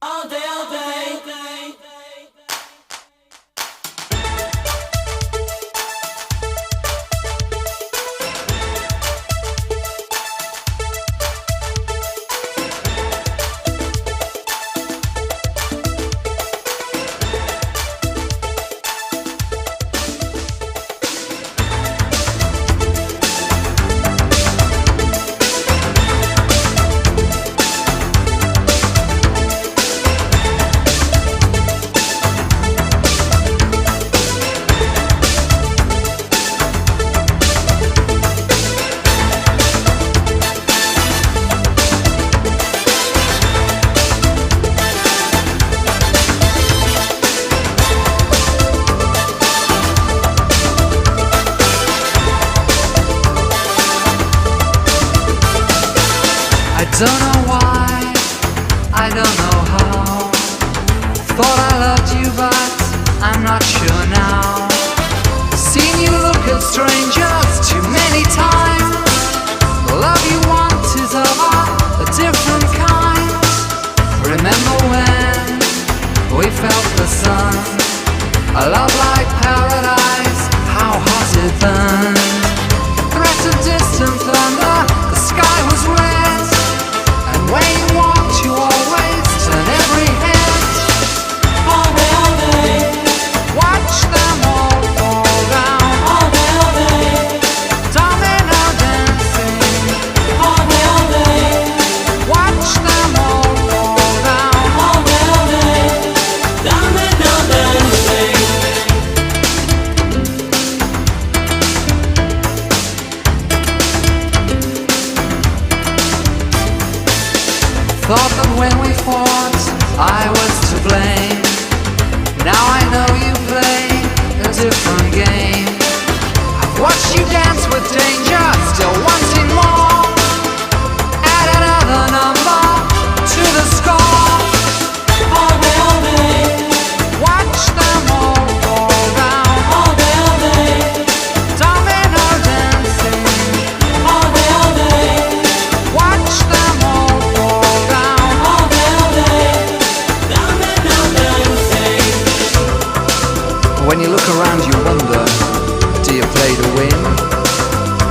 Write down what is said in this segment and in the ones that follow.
All day, all day, all day. Don't know why, I don't know how. Thought I loved you but I'm not sure now. Seen you look at strangers too many times. The love you want is of a different kind. Remember when we felt the sun, a love like paradise, how hot it burned. Threat of distant thunder, the sky was red. When you walked, you always turn every head. All day, all day. Watch them all fall down. All day, all day. Domino dancing. All day, all day. Watch them all fall down. All day, all day. Domino dancing. Thought that when we fought, I was to blame. Now I know you play a different game. I've watched you dance with danger, still wanting more. Add another number to the score. All day, all day. Watch them all fall down. All day, all day. Domino dancing. All day, all day. Watch them all fall down. All day, all day. Domino dancing. When you look around you wonder, do you play to win?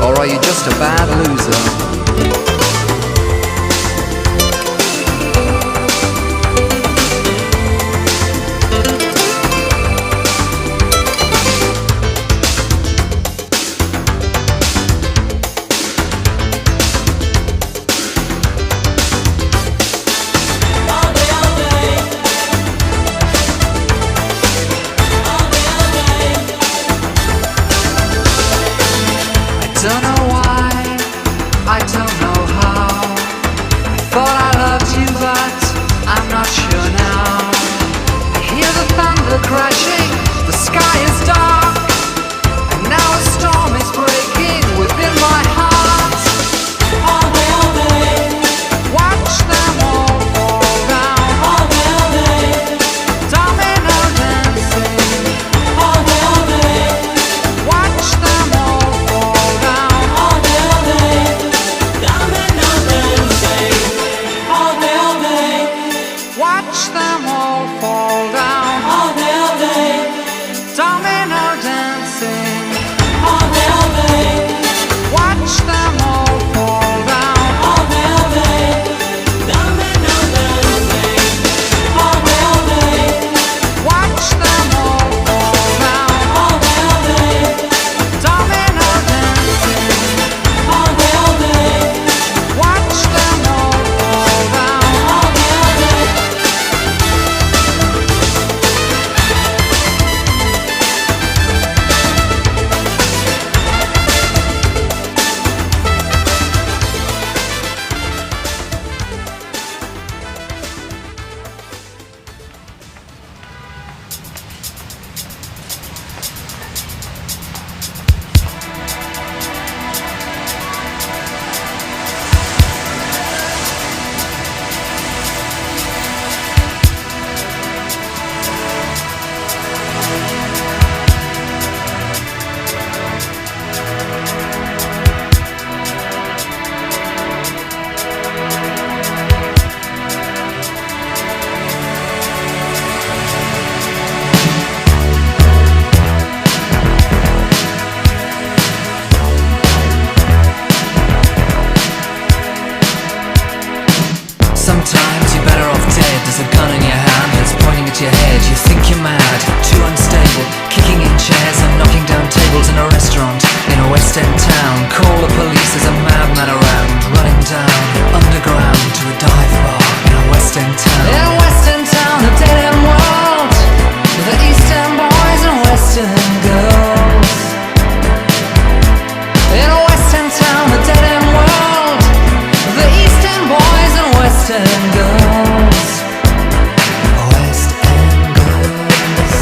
Or are you just a bad loser? All day, all day. All day, all day. I don't know why, I don't a gun in your hand that's pointing at your head. You think you're mad, too unstable, kicking in chairs and knocking down tables in a restaurant in a West End town. Call the police, there's a madman around, running down underground to a dive bar in a West End town. In a West End town, a dead end world, the East End boys and West End girls. In a West End town, a dead end world, the East End boys and West End girls. West End girls.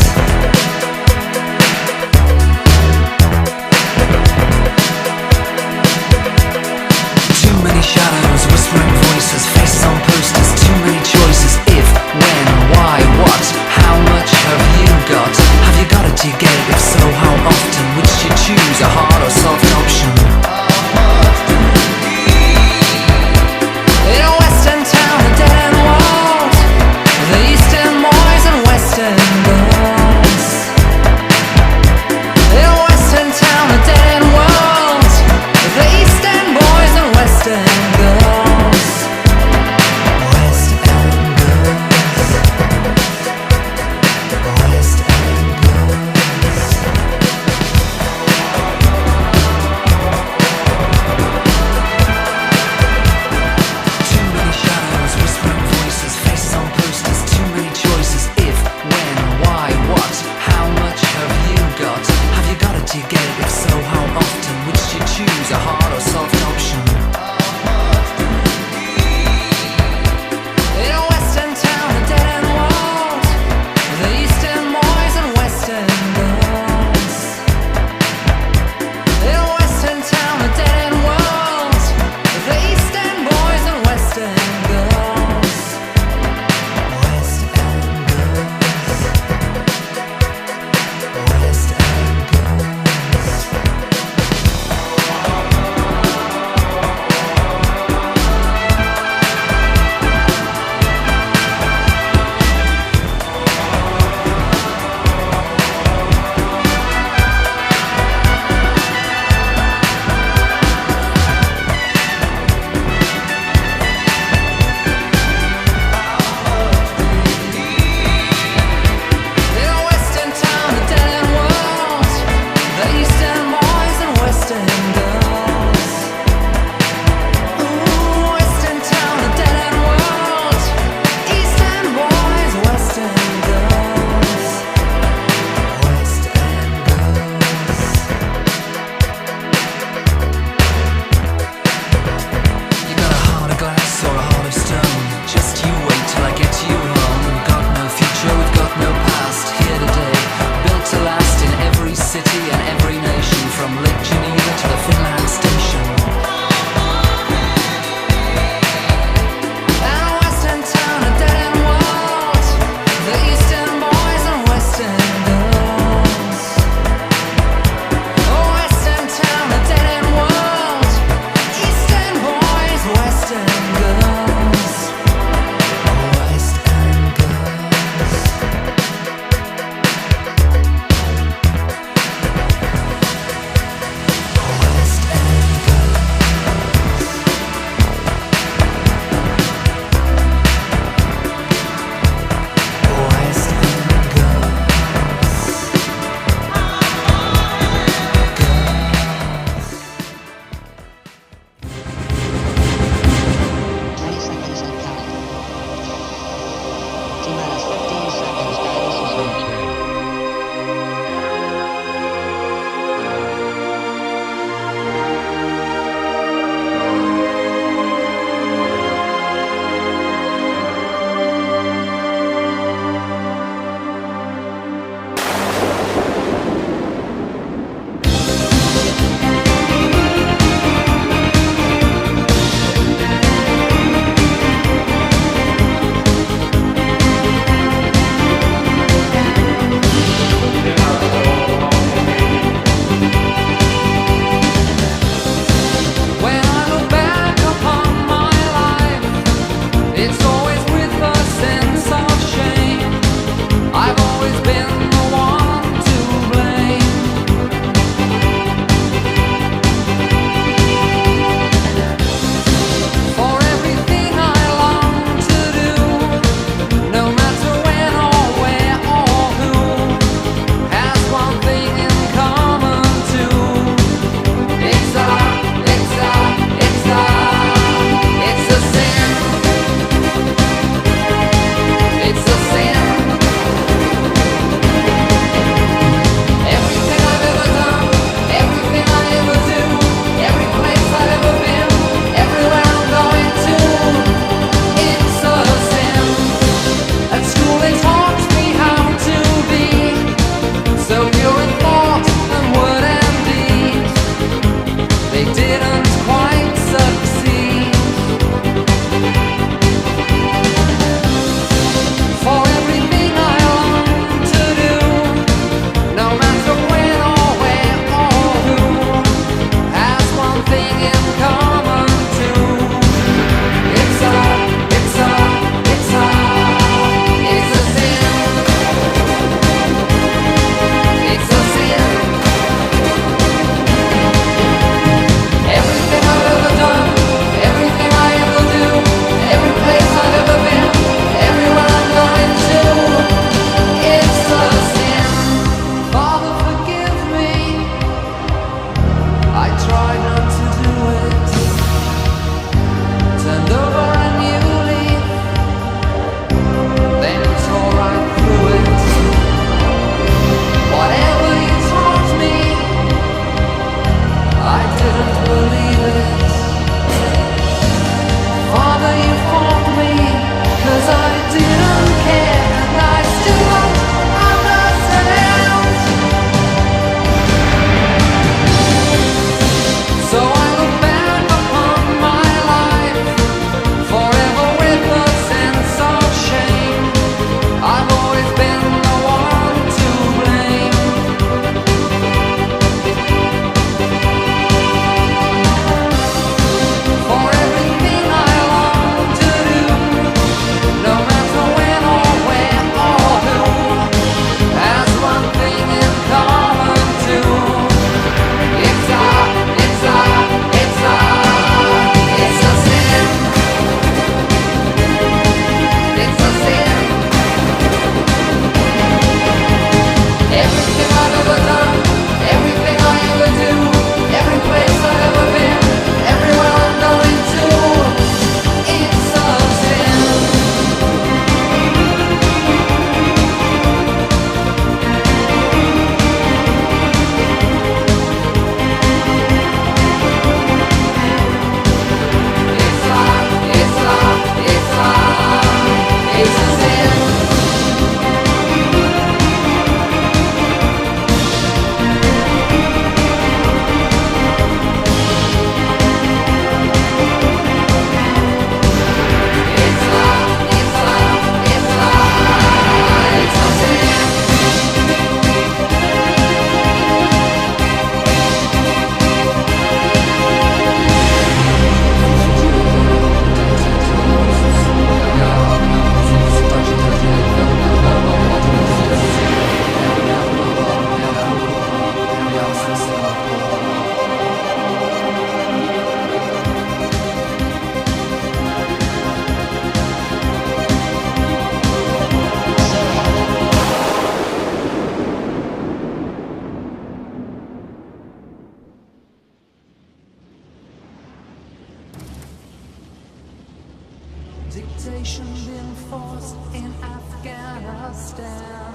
Australian force in Afghanistan.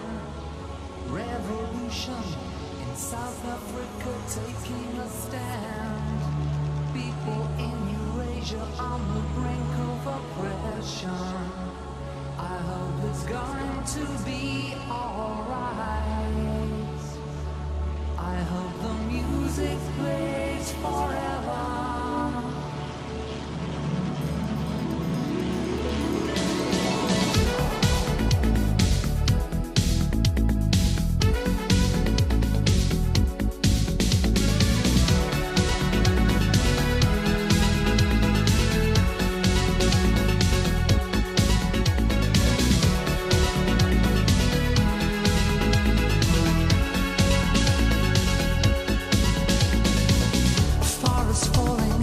Revolution in South Africa taking a stand. People in Eurasia on the brink of oppression. I hope it's going to be alright. I hope the music plays forever. Forever.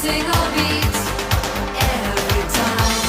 missing a beat every time.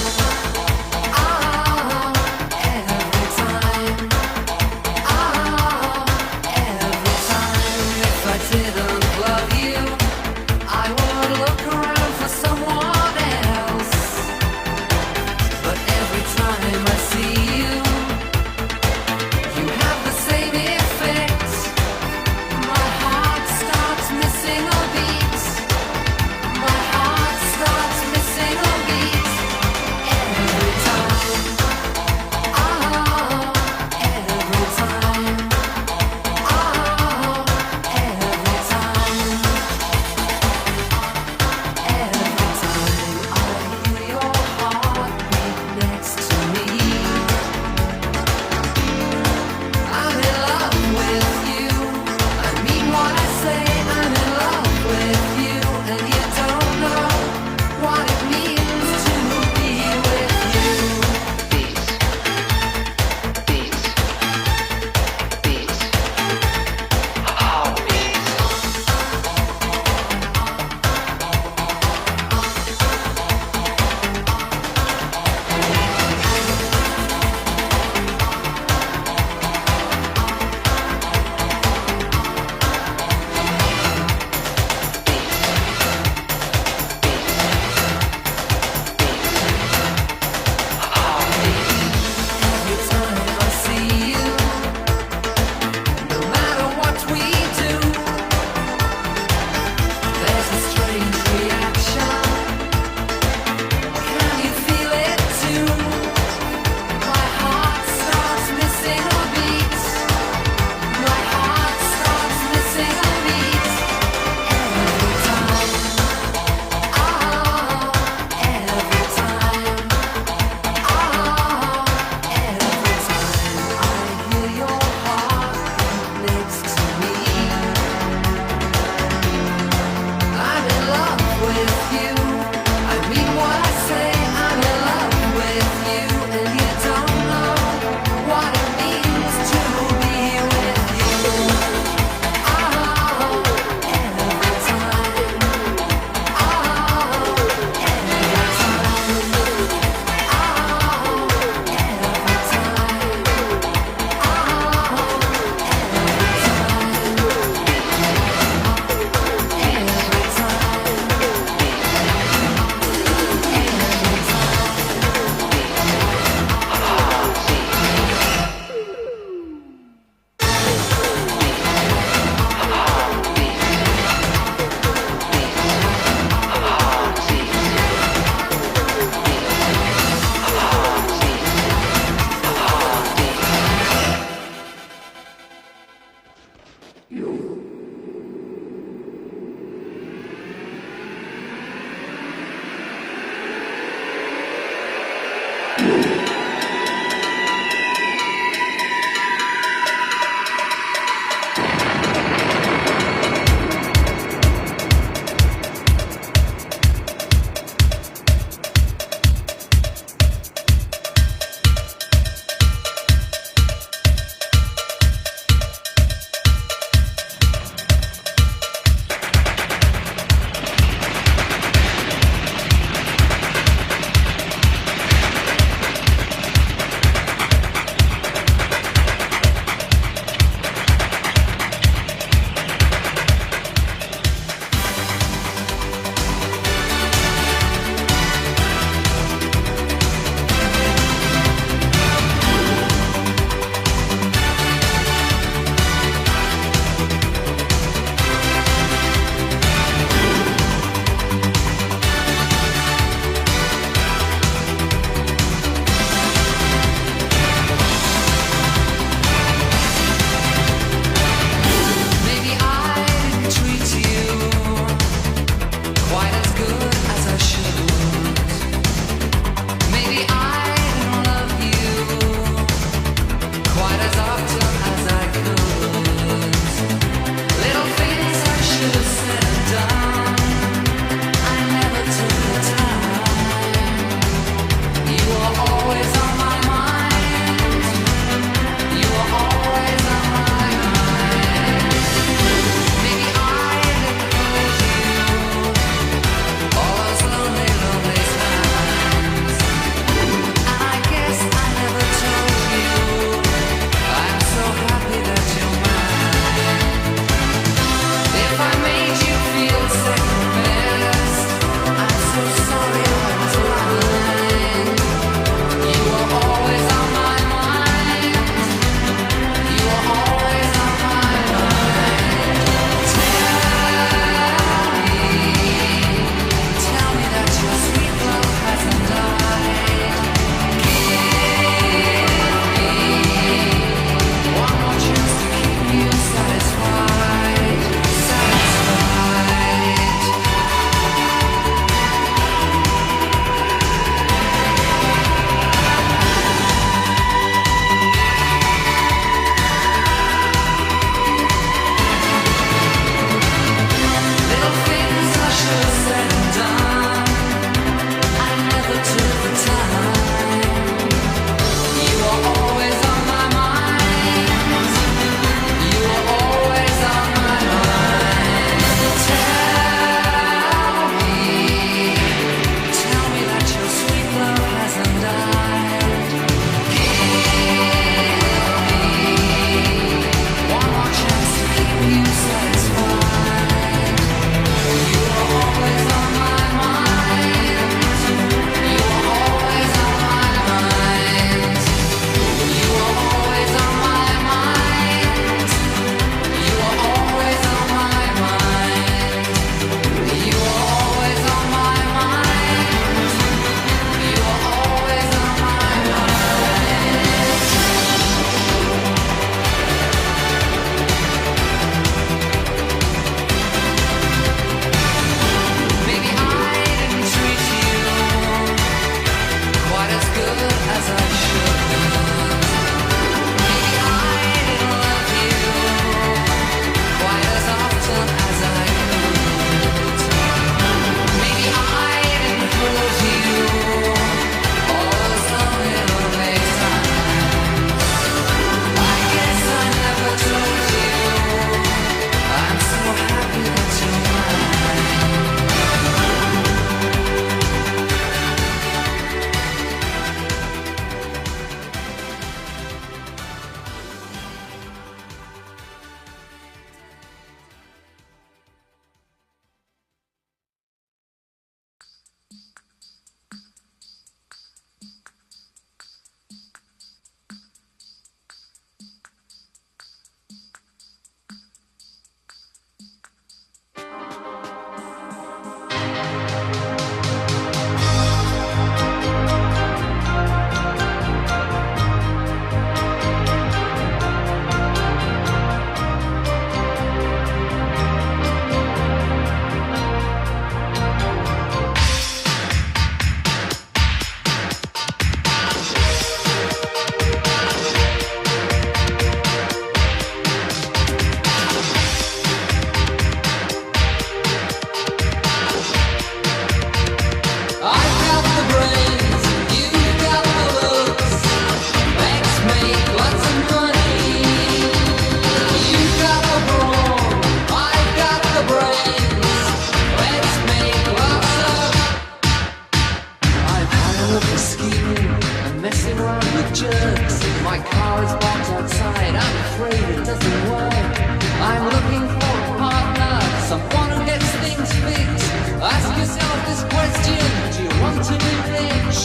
look for scheming and messing around with jerks. My car is parked outside, I'm afraid it doesn't work. I'm looking for a partner, someone who gets things fixed. Ask yourself this question, do you want to be rich?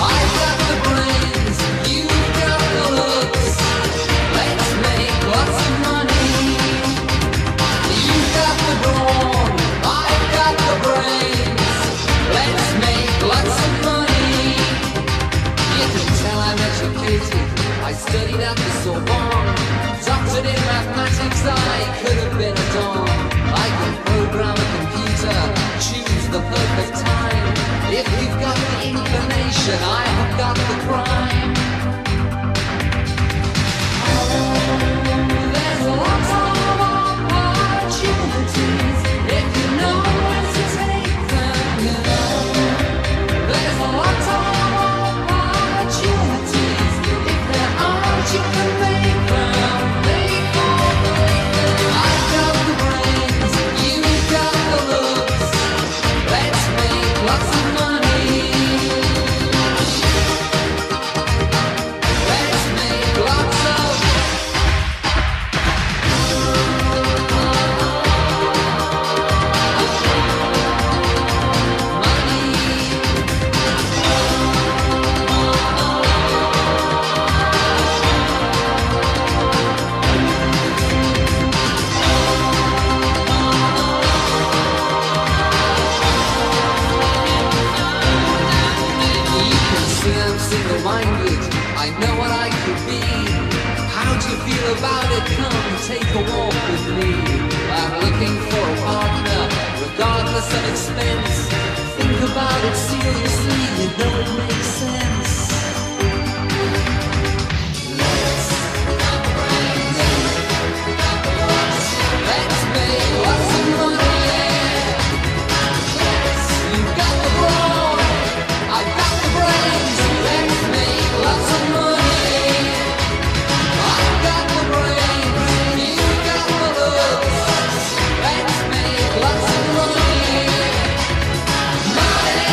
I've got the brains, you've got the looks. Let's make lots of money. You've got the brawn, I've got the brains. Let's make lots of money. You can tell I'm educated, I studied at the Sorbonne. Doctored in mathematics, I could have been a don. I can program a computer, choose the perfect time. If you've got the inclination, I have got the crime. There's lots of opportunities if you know when to take them, you know. There's lots of opportunities. If there aren't, you can make them. I've got the brains, you've got the looks. Let's make lots of money. Let's make lots of single-minded, I know what I could be. How do you feel about it? Come take a walk with me. I'm looking for a partner, regardless of expense. Think about it seriously, you know it makes sense. Let's make lots of money. You've got the brawn, I've got the brains. Let's make lots of money. I've got the brains, you've got the looks. Let's make lots of money. Money.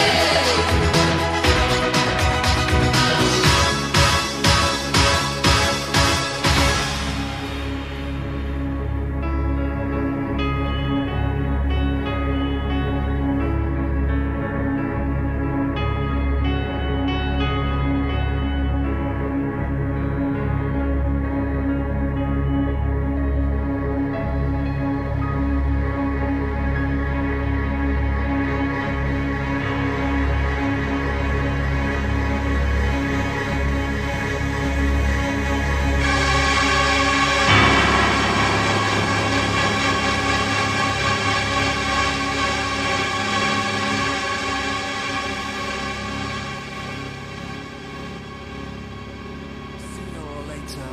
Sooner or later,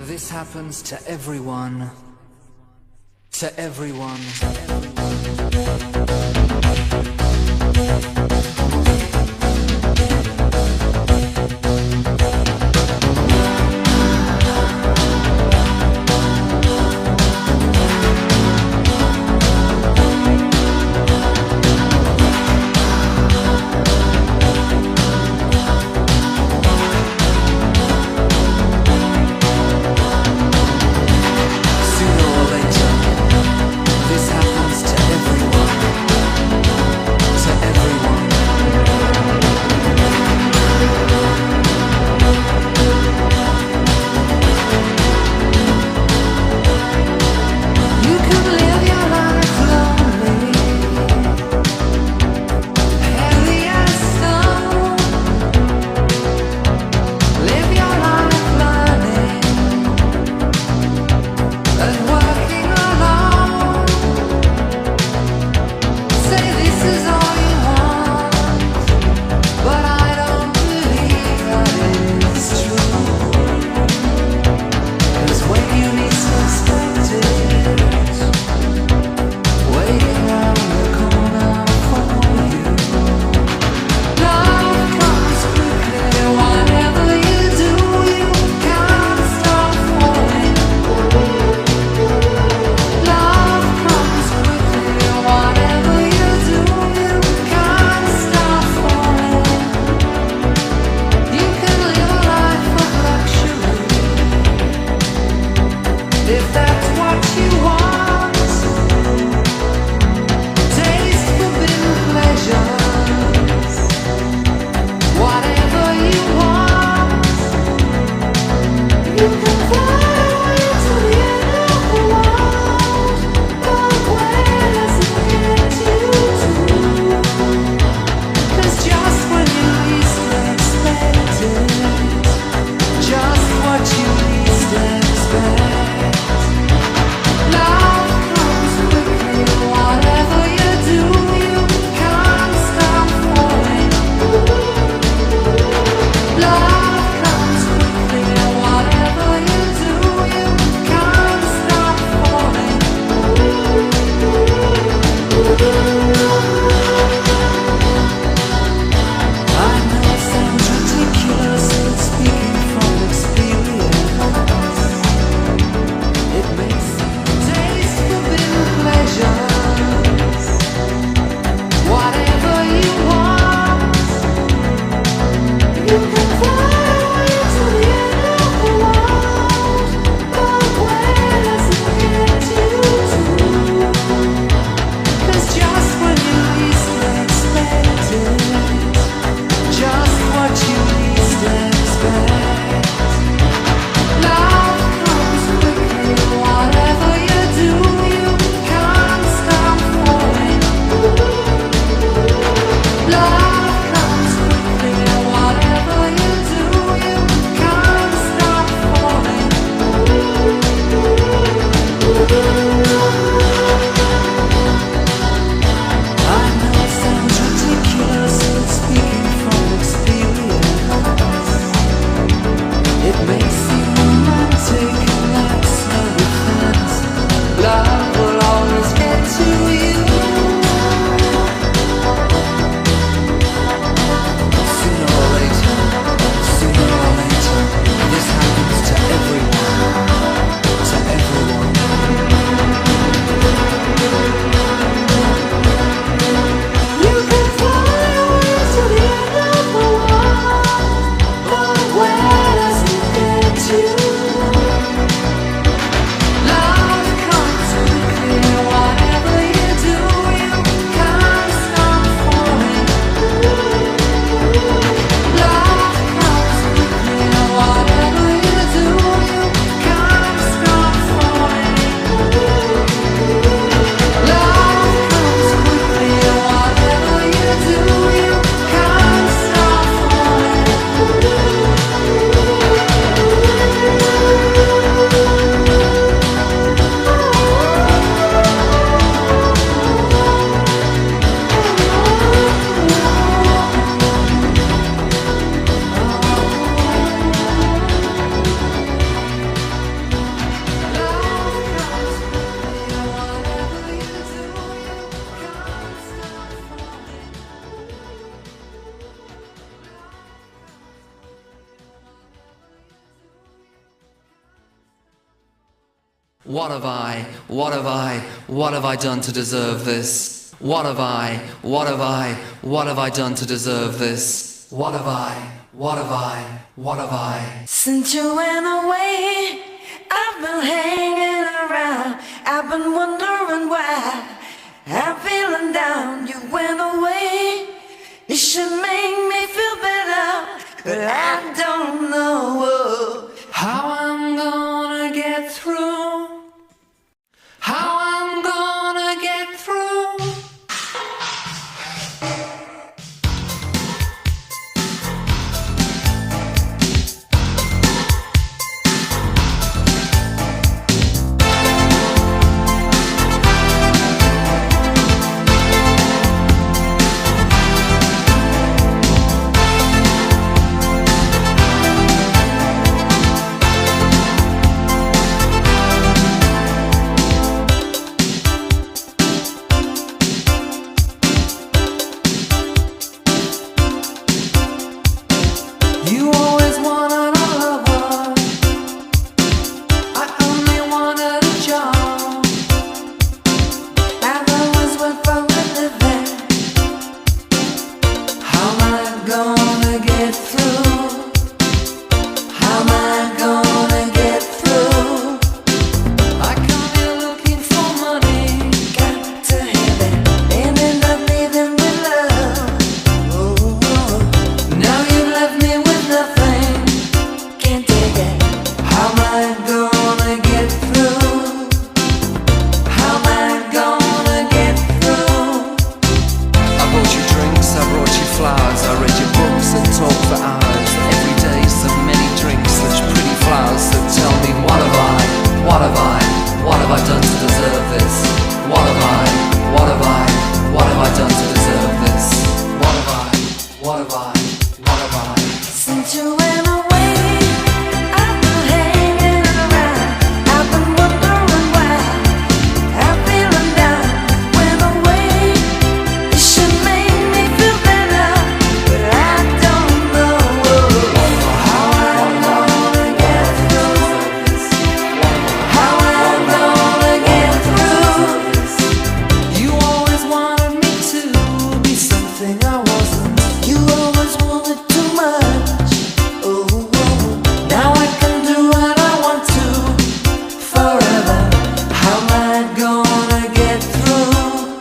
this happens to everyone. To everyone. Sooner or later, this happens to everyone. Love comes quickly, and whatever you do, you can't stop falling. I know it sounds ridiculous, but speaking from experience, it makes you taste forbidden pleasures. Whatever you want, you can fly away to the end of the world, but where does it get you to? 'Cause just when you least expect it, just what you least expect, love comes quickly. Whatever you do, you can't stop falling. Love comes quickly, and whatever you do, you can't stop falling. I know it sounds ridiculous, but speaking from experience, it may seem romantic, and that's no defense. Love will always get to you. Sooner or later, this happens to everyone, to everyone. You can fly away to the end of the world, but where does it get you? Love comes quickly, whatever you do, you can't stop falling. Love comes quickly, whatever you do, you can't stop falling. Love comes quickly, whatever you do, you can't stop falling. What have I done to deserve this? What have I done to deserve this? What have I? Since you went away, I've been hanging around. I've been wondering why I'm feeling down. You went away, it should make me feel better, but I don't know How I'm gonna get through? How I'm gonna get through? You always wanted a lover, I only wanted a job. I've always worked for a living. How am I gonna get through? How am I gonna get through? I come here looking for money, Got to have it, and end up leaving with love. now you left me with nothing. Can't take it. How am I gonna get through? How am I gonna get through? I bought you drinks, I brought you flowers, I read your books and talked for hours. Every day so many drinks, such pretty flowers. So tell me, what have I done to deserve this? What have I done to deserve this? What have I Since you went away, I've been hanging around. I've been wondering why I'm feeling down. Went away, you should make me feel better, but I don't know how I'm gonna get through. How I'm gonna get through. You always wanted me to be something I wasn't. You always wanted too much. Oh, now I can do what I want to forever. How am I gonna get through?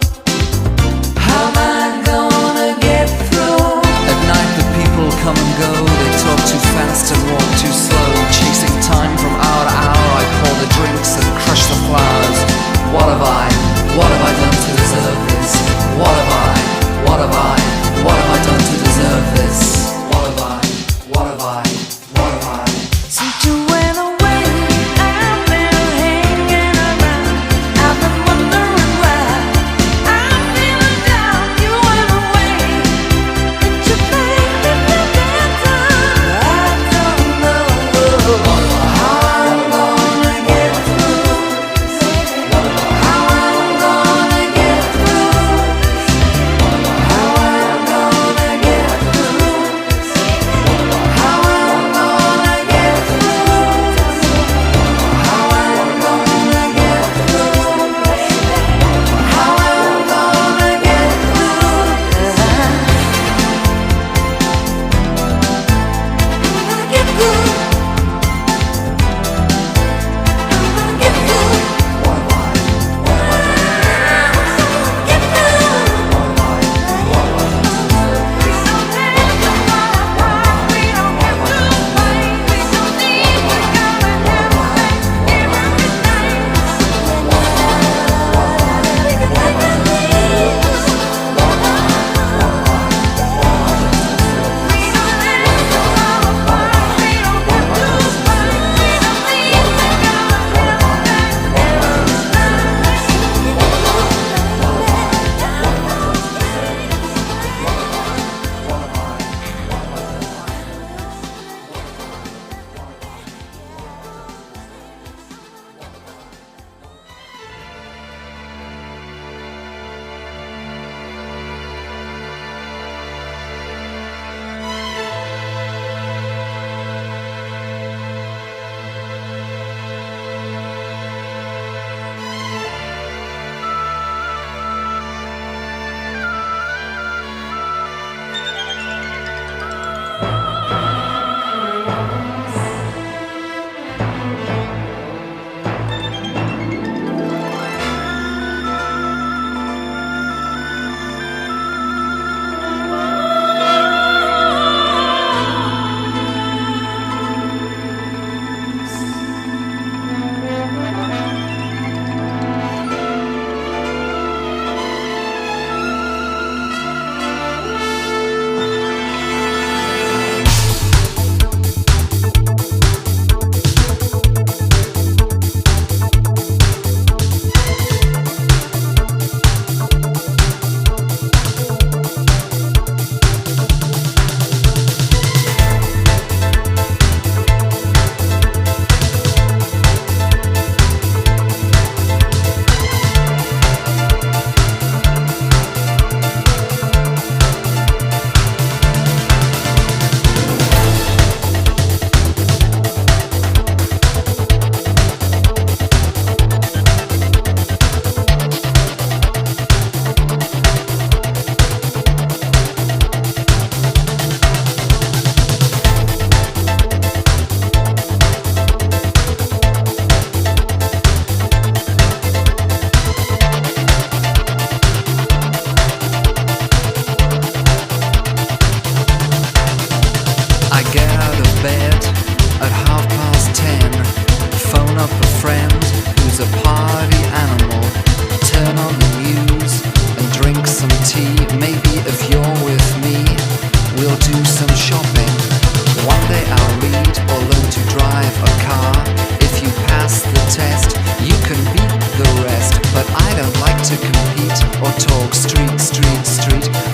How am I gonna get through? At night the people come and go. They talk too fast and walk too slow. Chasing time from hour to hour, I pour the drinks and crush the flowers. What have I done to deserve this? What have I done to deserve this? What have I? Since you went away, I've been hanging around. I've been wondering why I'm feeling down. You went away, did you make me feel better? I don't know how I'm gonna get through. How I'm gonna get through. How I'm gonna get through. How I'm gonna get through. How I'm gonna get through. How I'm gonna get through. Get through. Get through.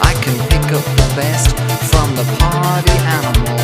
I can pick up the best from the party animal.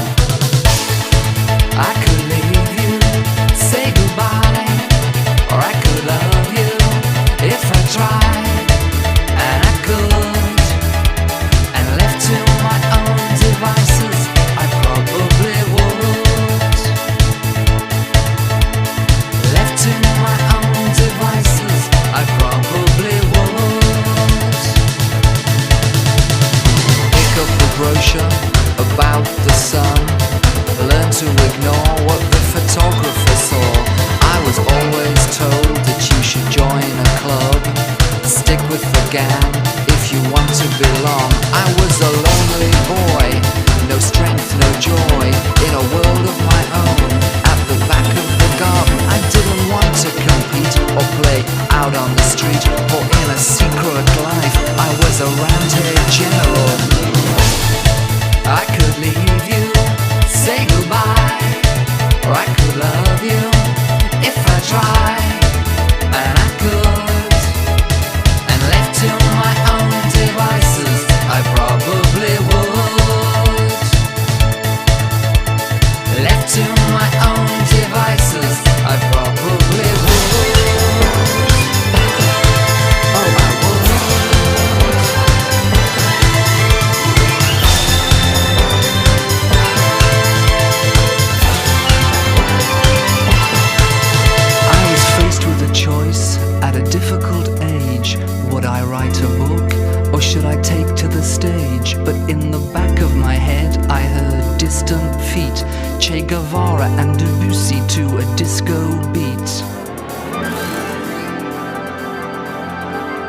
Che Guevara and Debussy to a disco beat.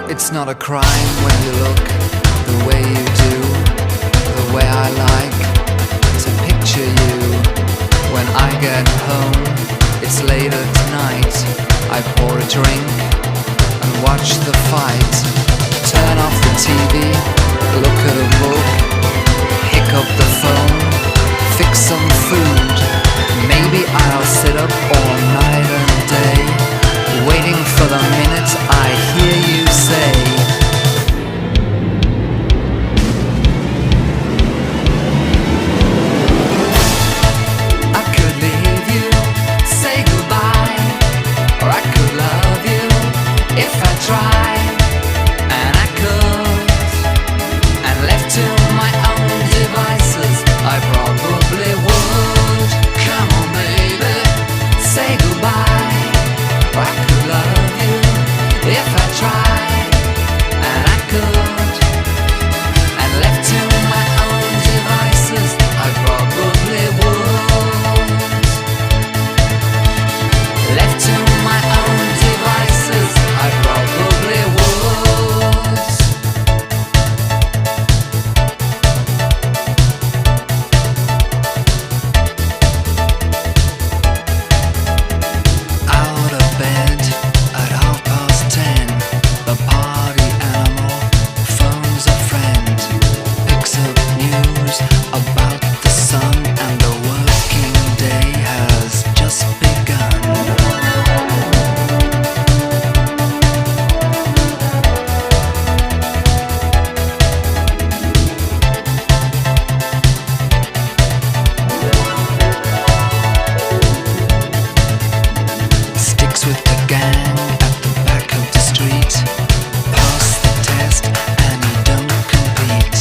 It's not a crime when you look the way you do, the way I like to picture you. When I get home, it's later tonight. I pour a drink and watch the fight. Turn off the TV, look at a book, pick up the phone, fix some food. Maybe I'll sit up all night and day, waiting for the minute I hear you say, I could leave you, say goodbye, or I could love you if I tried. And I could, and left to my own devices, I probably would. Come on baby, say goodbye, or I could love you if I tried. And I could, and left to my own devices, I probably would. Left to my own devices, I probably would. Out of bed at 10:30, the party animal phones a friend, picks up news about the sun, and the working day has just begun. Sticks with the gang at the back of the street. Pass the test and you don't compete.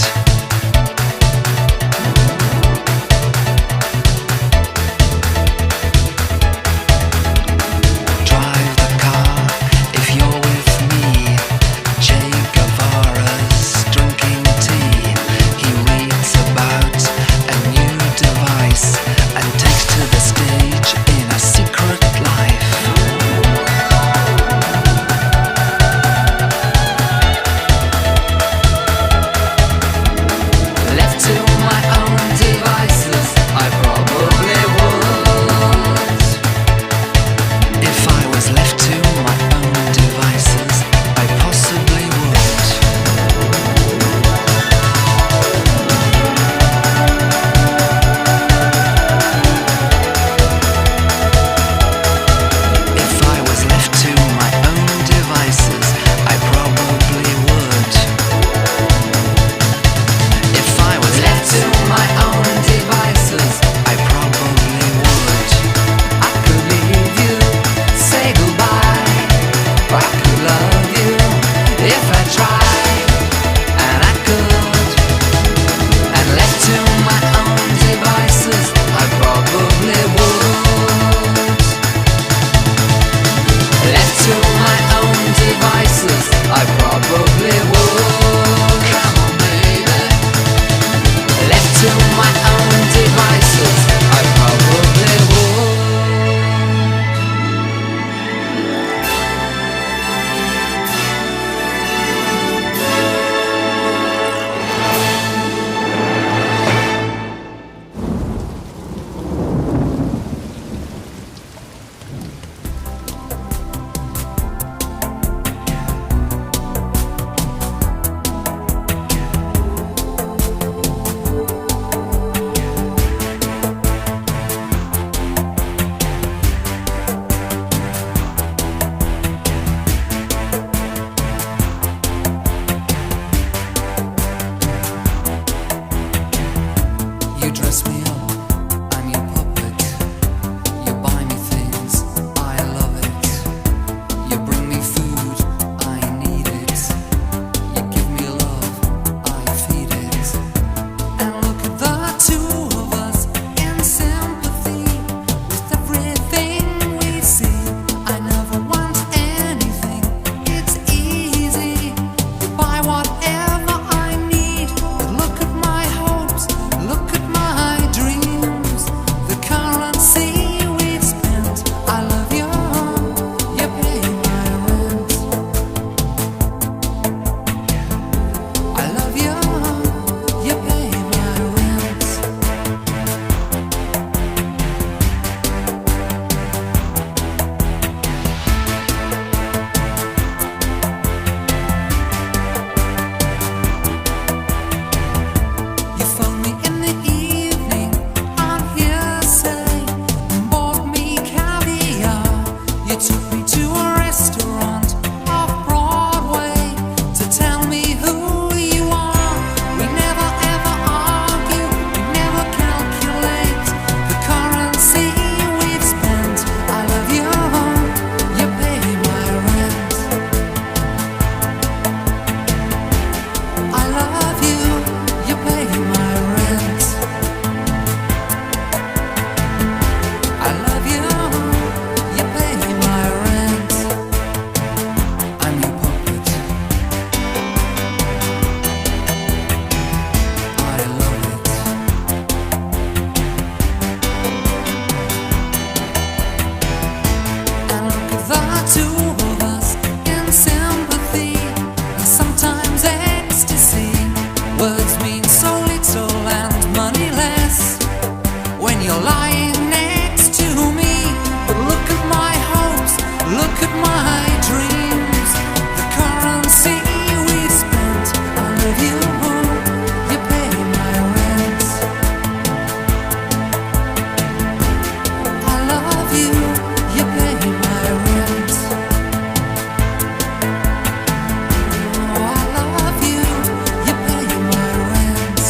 you're lying next to me. But look at my hopes, look at my dreams. The currency we spent, I love you, you pay my rent. I love you, you pay my rent. Oh, I love you, you pay my rent.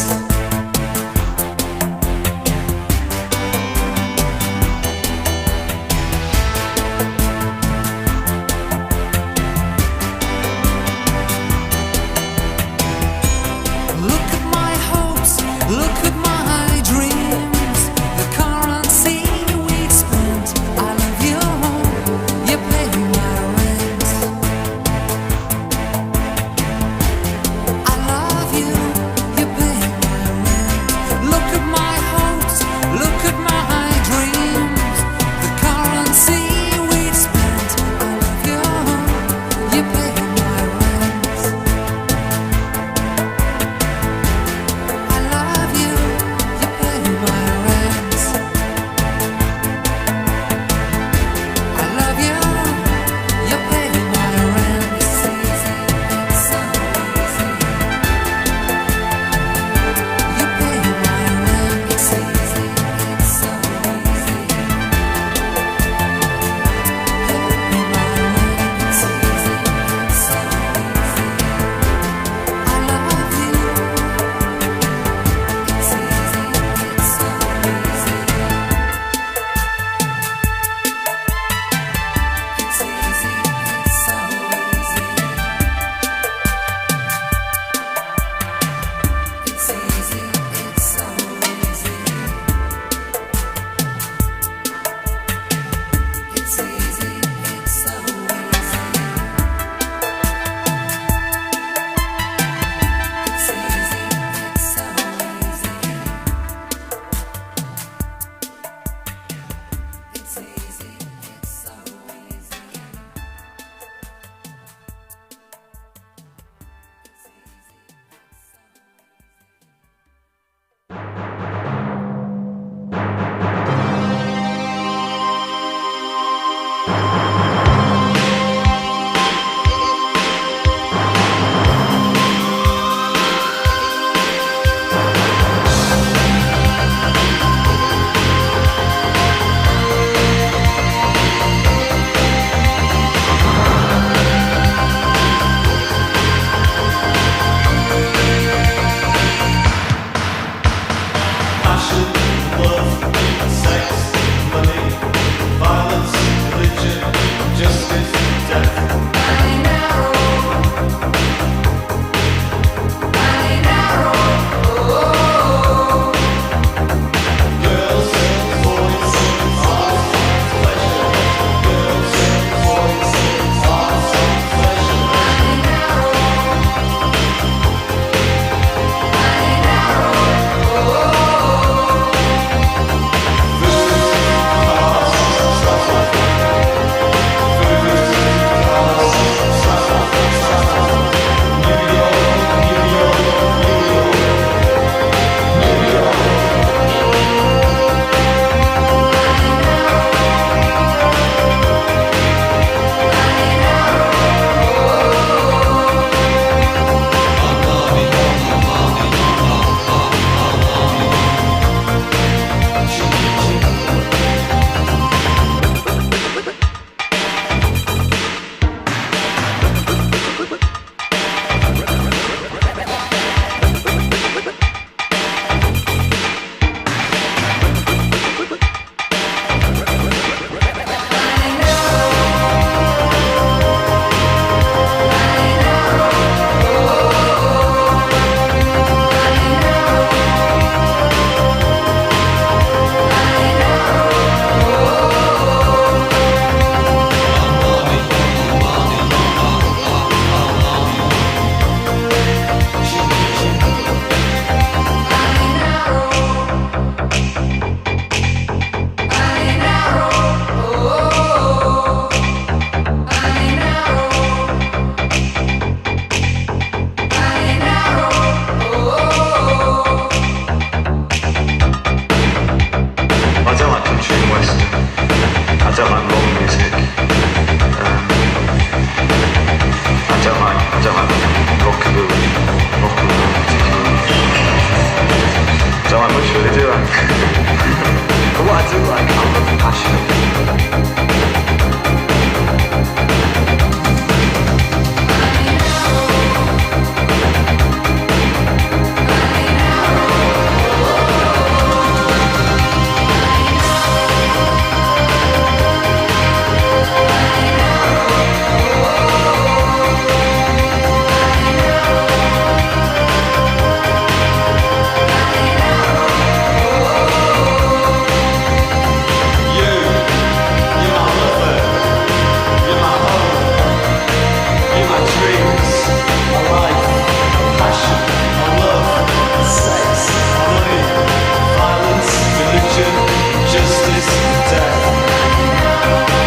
destruction, justice, death. Someone looks really good.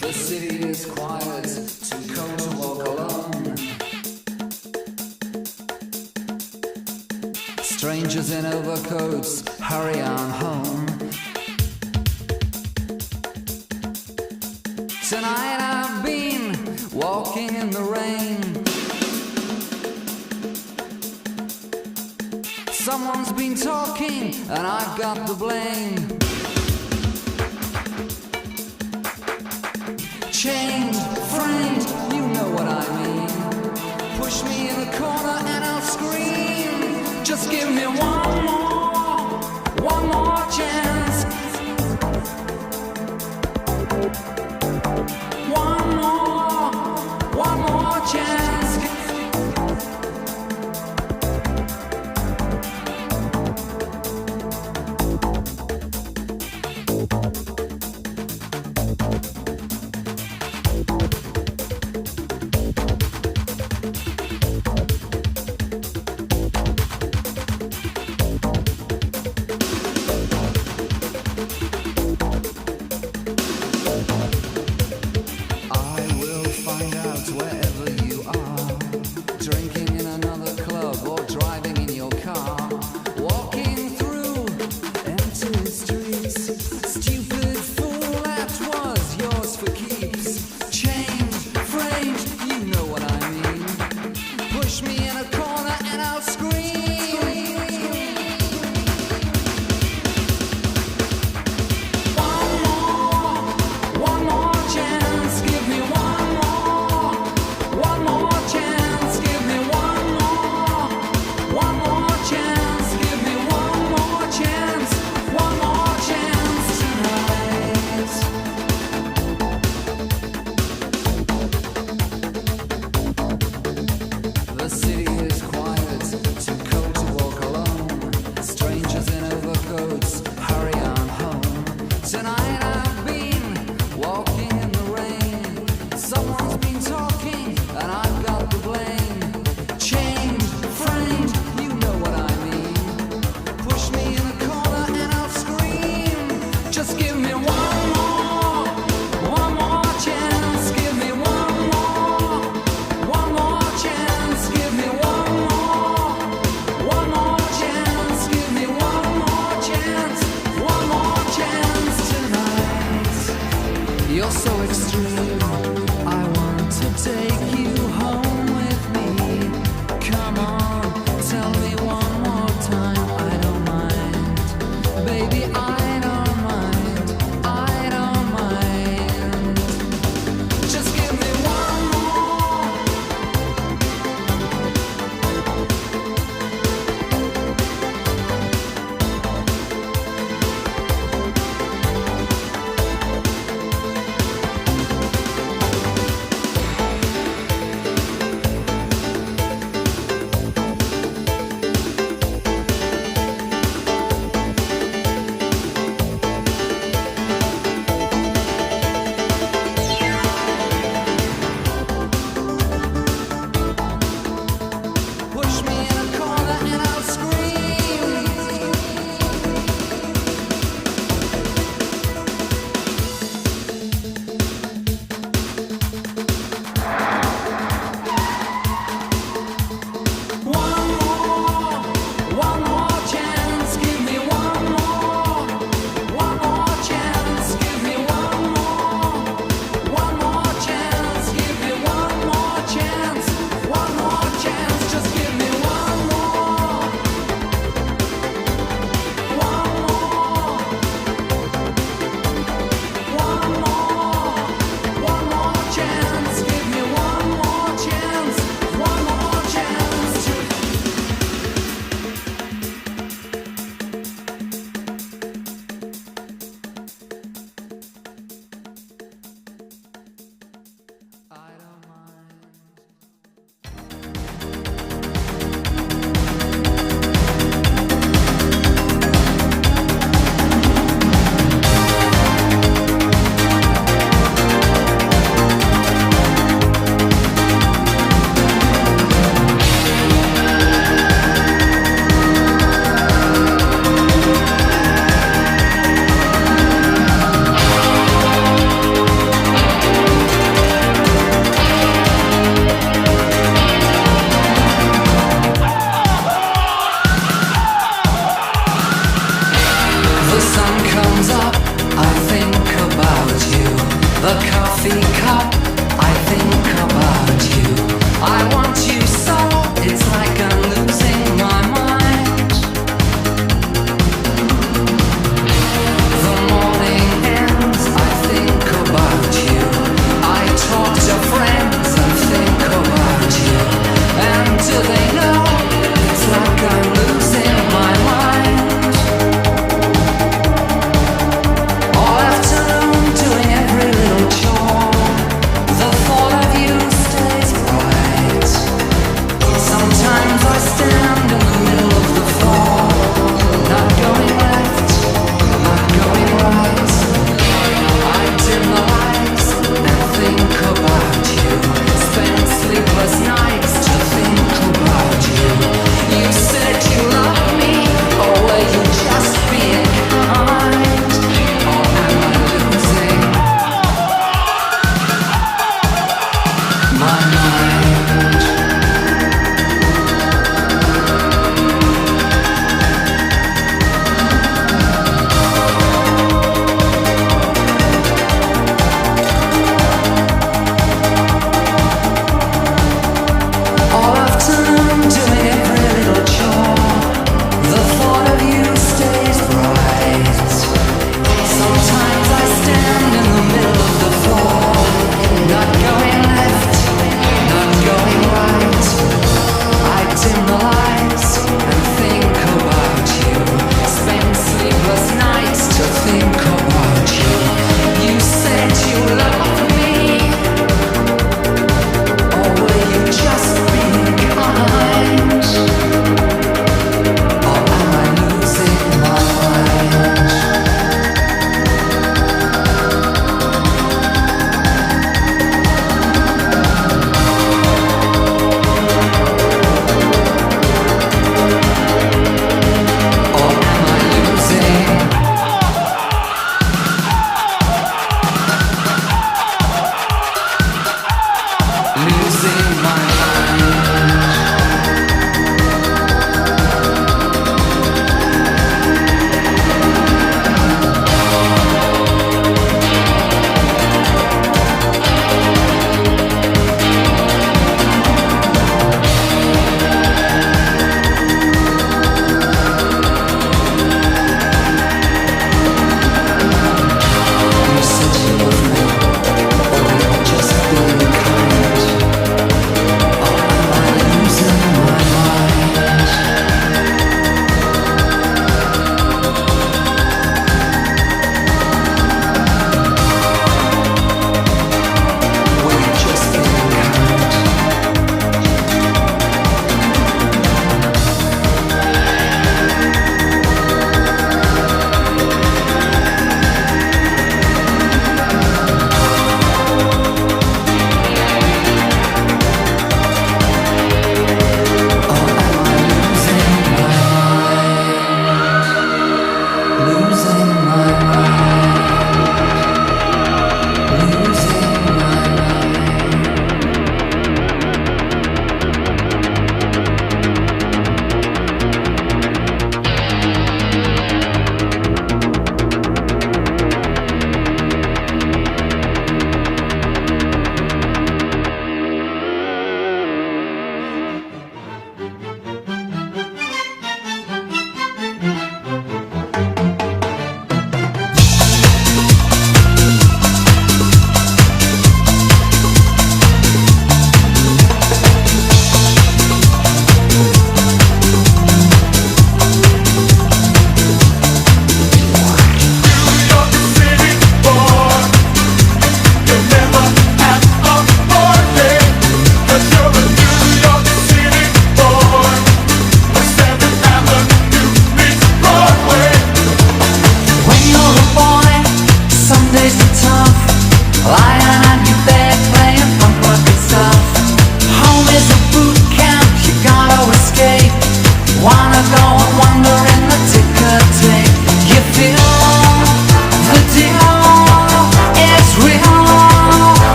The city is quiet, too cold to walk alone. Strangers in overcoats hurry on home. Tonight I've been walking in the rain. Someone's been talking and I've got the blame. Chained, framed, you know what I mean. Push me in the corner and I'll scream. Just give me one more chance. One more chance. One more chance, give me one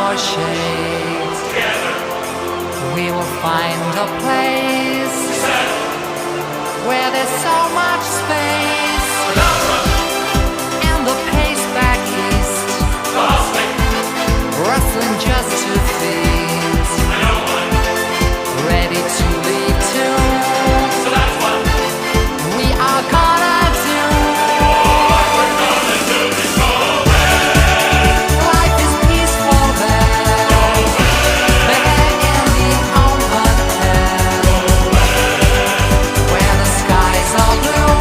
negotiate. We will find a place where there's so much space, and the pace back east, rustling just to feet, ready to lead to. We are gonna do. Life is peaceful there, there in the open air, where the skies are blue.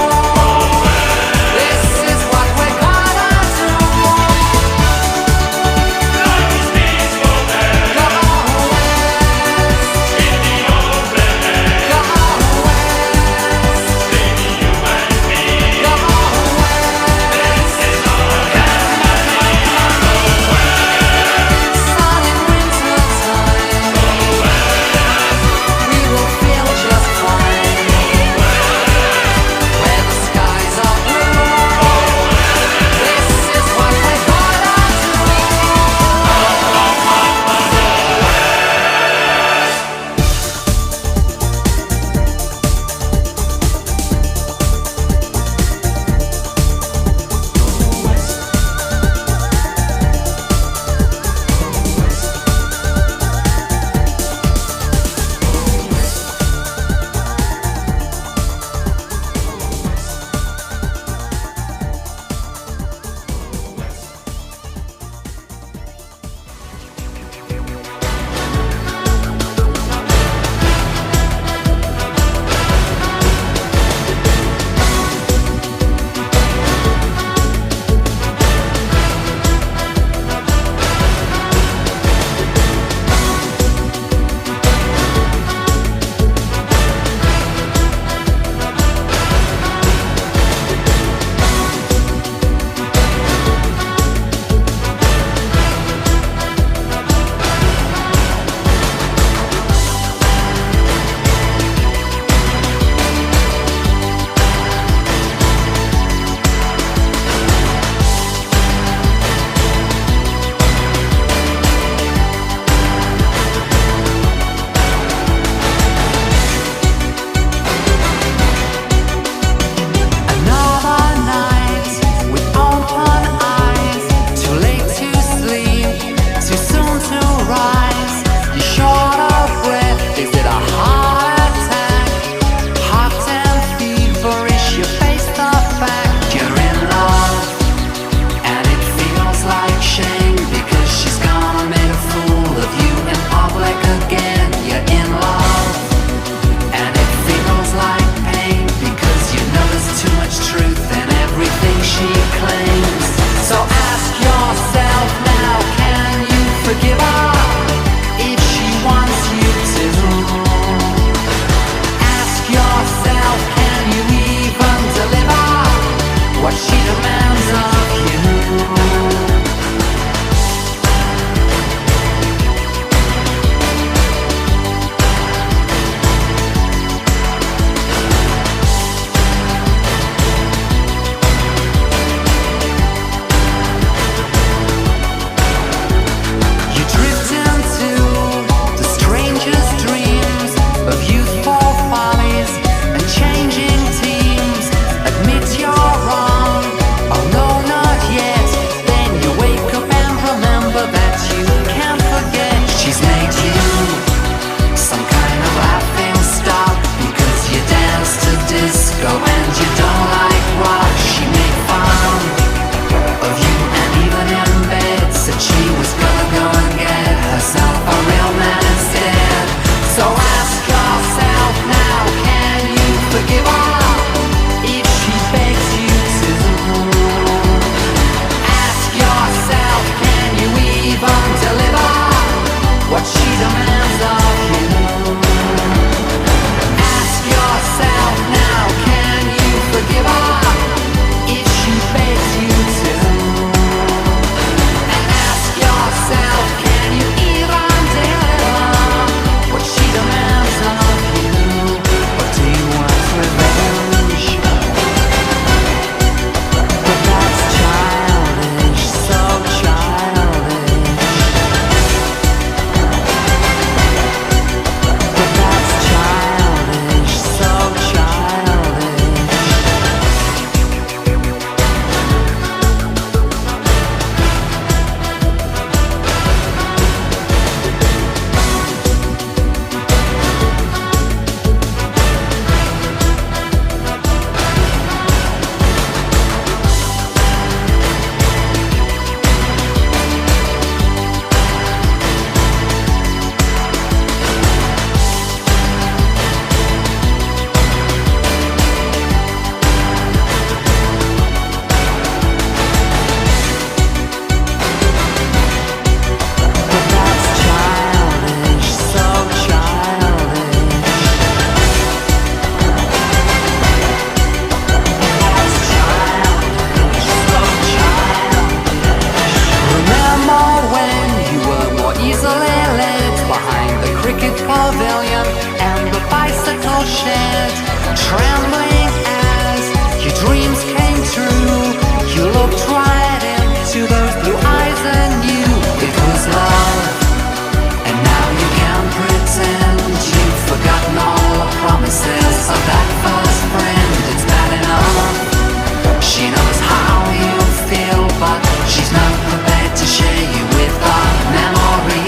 She's not prepared to share you with a memory.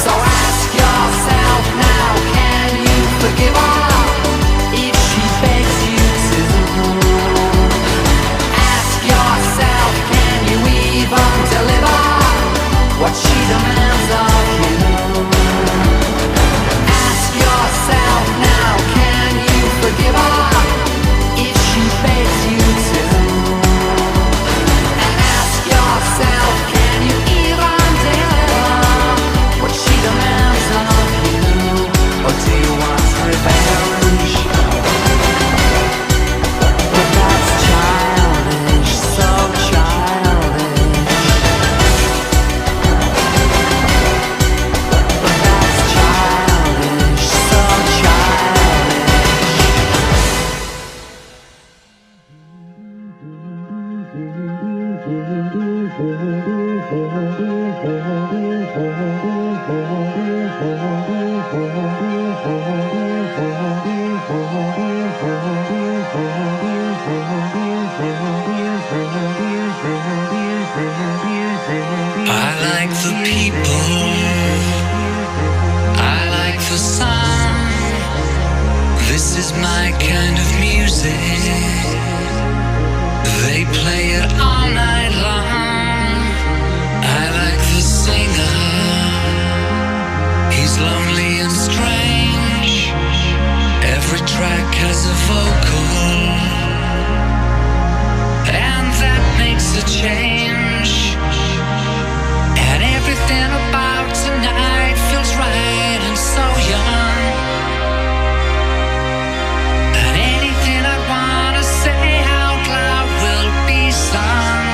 So ask yourself now, can you forgive her if she begs you to? Ask yourself, can you even deliver what she demands of you? Ask yourself now, can you forgive her if she begs you to? And ask yourself, can you even deliver what she demands of you? Or do you want revenge? But that's childish, so childish. But that's childish, so I like the people, I like the sun. This is my kind of music. They play it all night long. I like the singer, he's lonely and strange. Every track has a vocal, and that makes a change. And everything about tonight feels right and so young. And anything I wanna say out loud will be sung.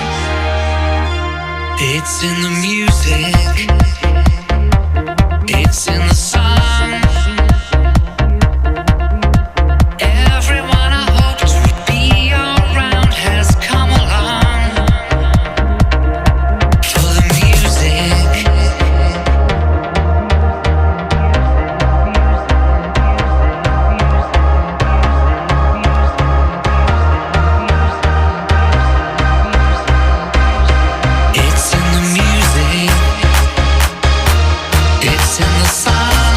It's in the music, it's in the song. Everyone I hoped would be around has come along. For the music, it's in the music, it's in the song.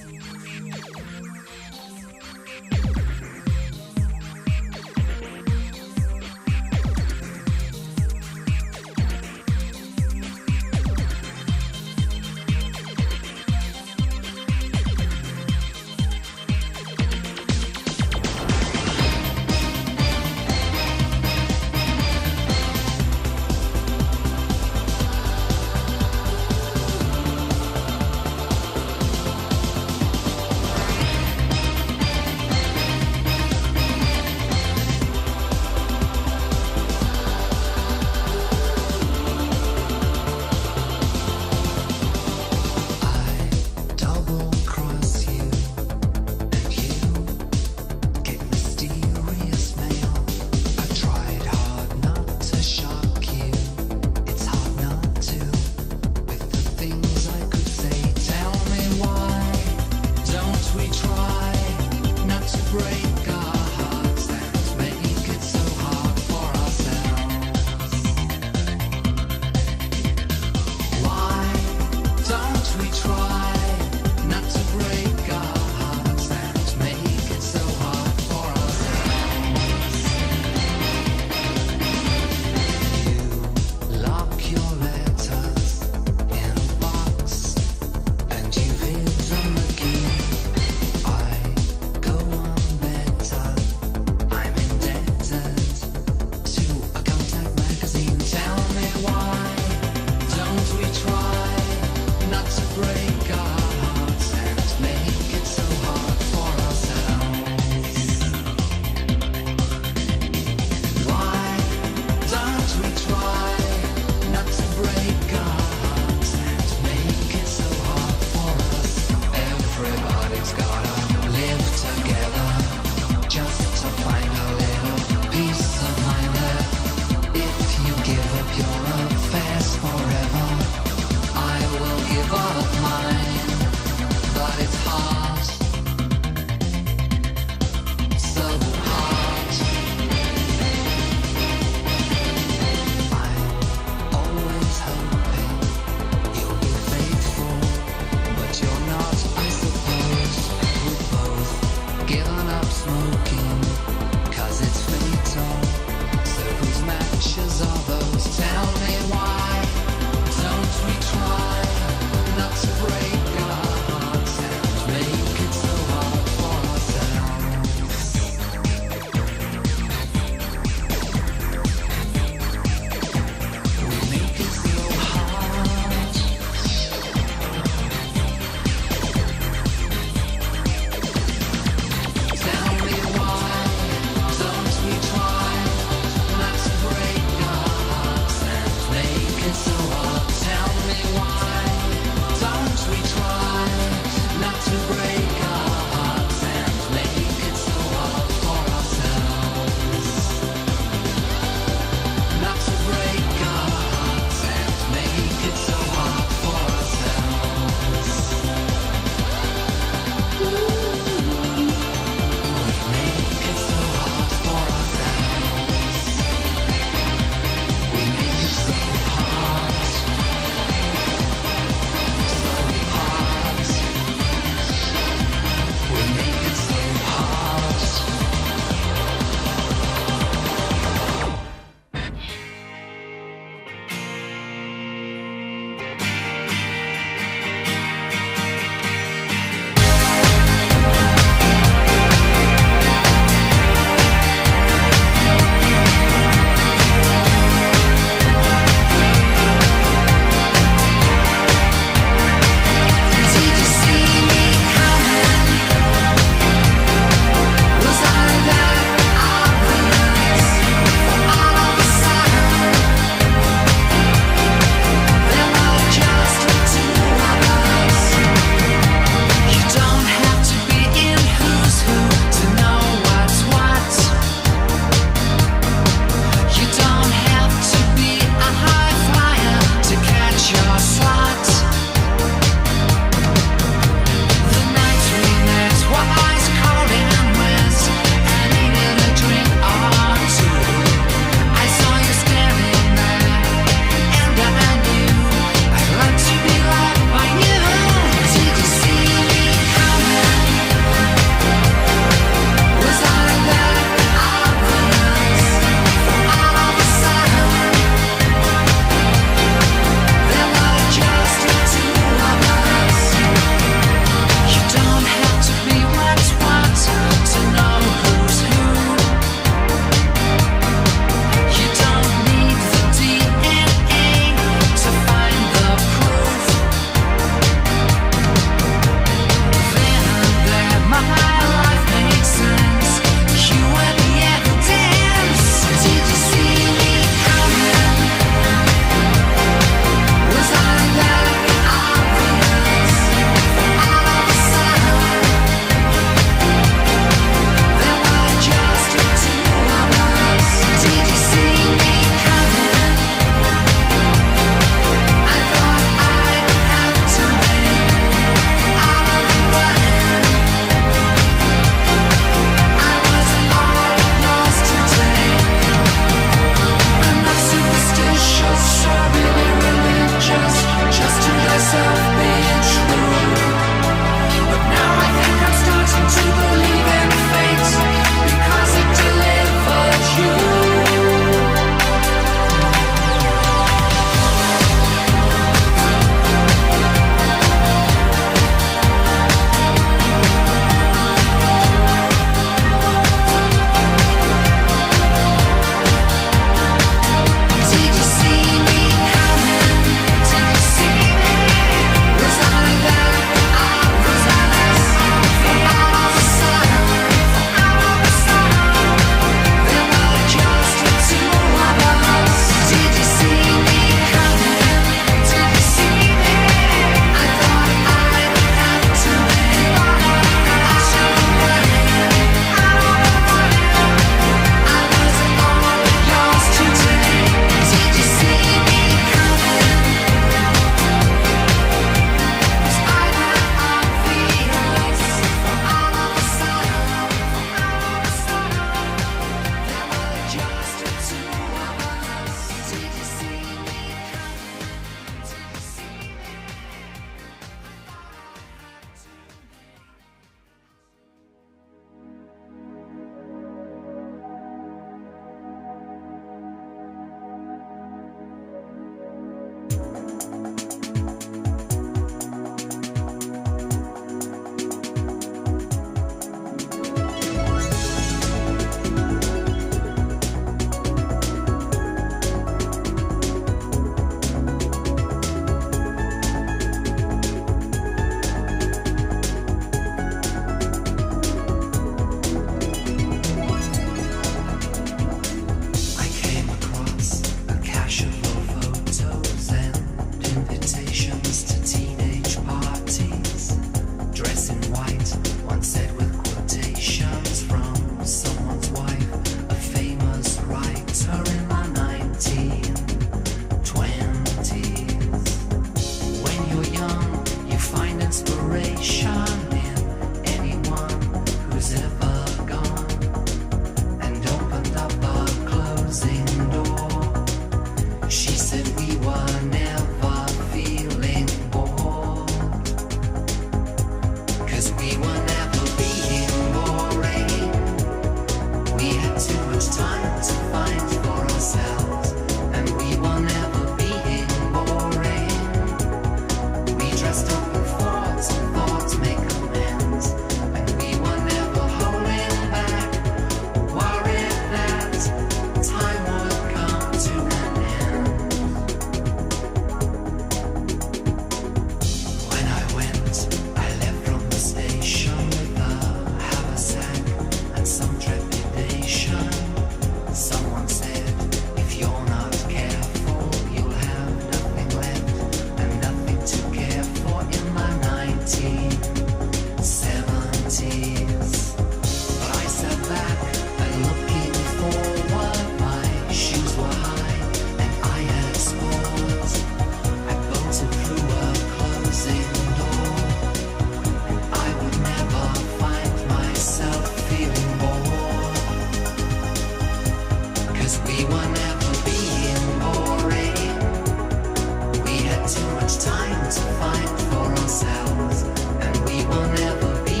much time to find for ourselves, and we will never be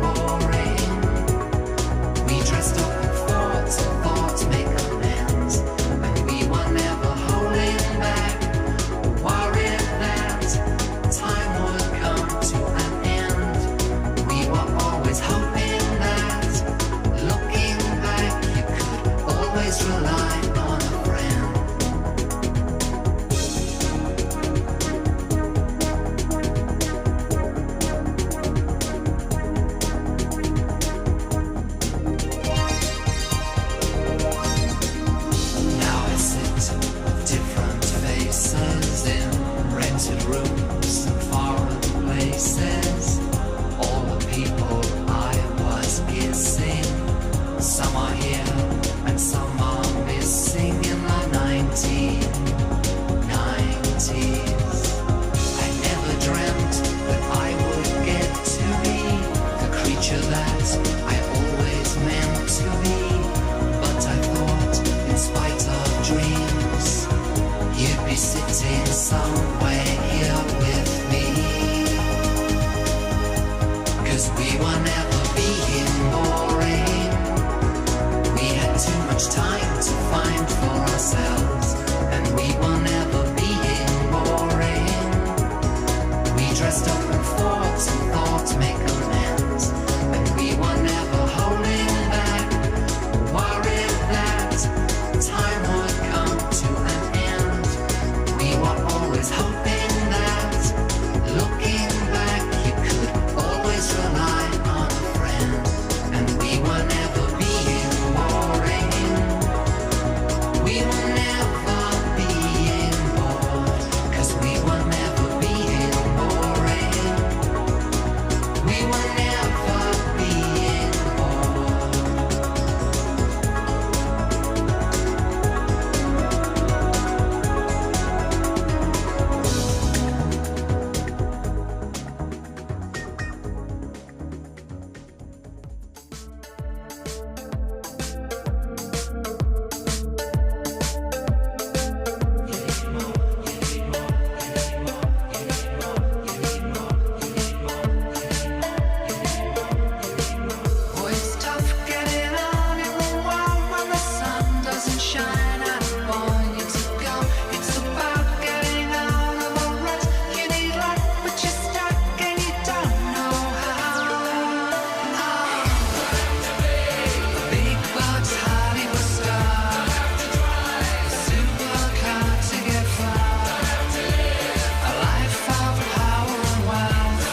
boring. We dressed up in thoughts and thoughts make amends, and we were never holding back, worried that time would come to an end. We were always hoping that, looking back, you could always rely on a friend. Now I sit different faces in rented rooms and foreign places. All the people I was kissing, some are here and some are missing in the 1990s. I never dreamt that I would get to be the creature that I always meant to be. But I thought, in spite of dreams, you'd be sitting somewhere here with me. 'Cause we were never being boring. We had too much time to find for ourselves, and we were never being boring. We dressed up in thoughts and thoughts make amends, and we were never holding back, worried that time would come to an end. We were always hoping that, looking back, you could always rely on a friend, and we were never being boring. We were never being bored, 'cause we were never being boring. We were never being bored. Boy, it's tough getting on in the world when the sun doesn't shine out. Boy, need to go. It's about getting out of a rut. You need luck, but you're stuck and you don't know how. The big bucks, Hollywood star. A supercar to get far. A life of power and wealth.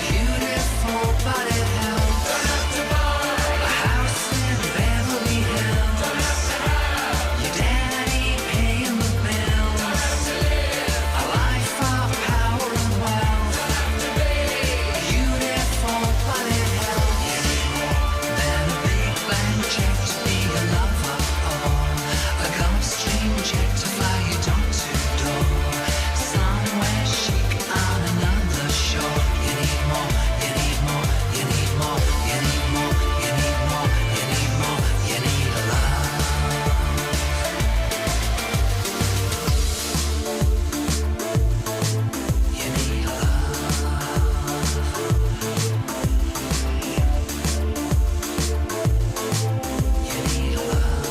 Beautiful, but it helps. A house in Beverly Hills. Your daddy paying the bills. A life of power and wealth. Beautiful, but it helps. Then a big blank check to be a lover. A Gulf Stream check to fly you door to door. Somewhere chic on another shore. You need more, you need more, you need more, you need more, you need more, you need more, you need love. You need love. You need love.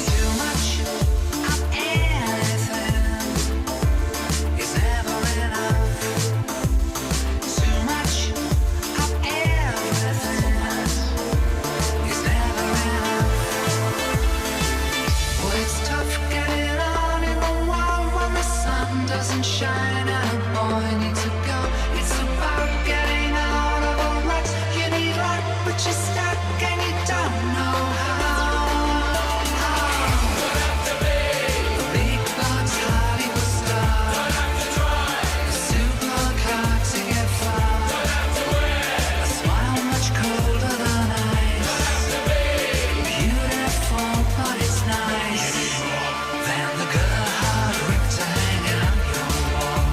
Too much of anything is never enough. Too much of everything is never enough. Well, it's tough getting on in the world when the sun doesn't shine out. Boy, need to go. It's about getting out of a rut. You need luck, but you're stuck and you don't know how. The big bucks, Hollywood star. A supercar to get far. A smile much colder than ice. Beautiful, but it's nice. Then the girl hard ripped to hanging on your wall.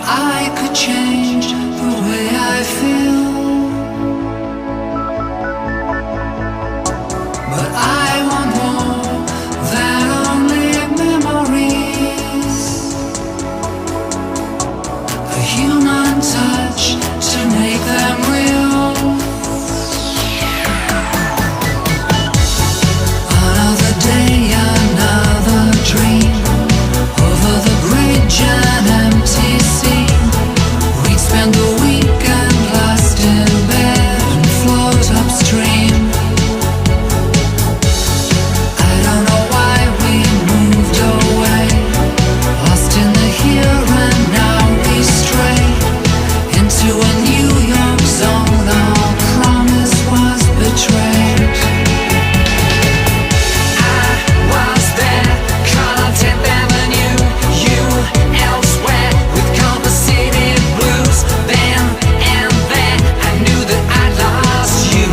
I could change the way I feel, but I want more than only memories, a human touch to make them real. Another day, another dream, over the bridge an empty scene. We'd spend the weekend last in bed and float upstream. I don't know why we moved away, lost in the here and now we stray into a New York zone. Our promise was betrayed. I was there, caught on 10th Avenue, you elsewhere with compensated blues. Then and there, I knew that I lost you.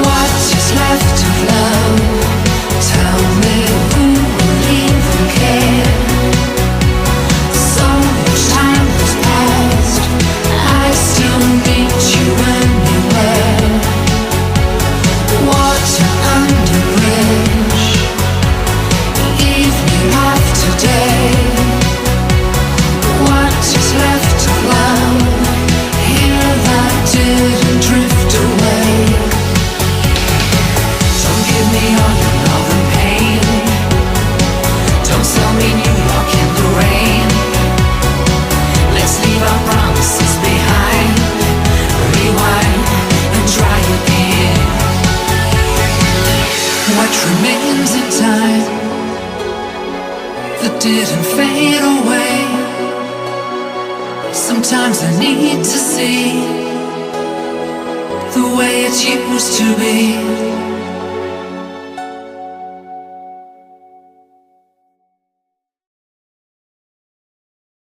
What is left of love? Tell me who would even care? So much time has passed, I still meet you anywhere. Water under bridge, evening after day. What is left of love here that didn't drift away? Don't give me all your love and pain. Don't sell me New York in the rain. Let's leave our promises behind. Rewind and try again. What remains in time that didn't fade away? Sometimes I need to see the way it used to be.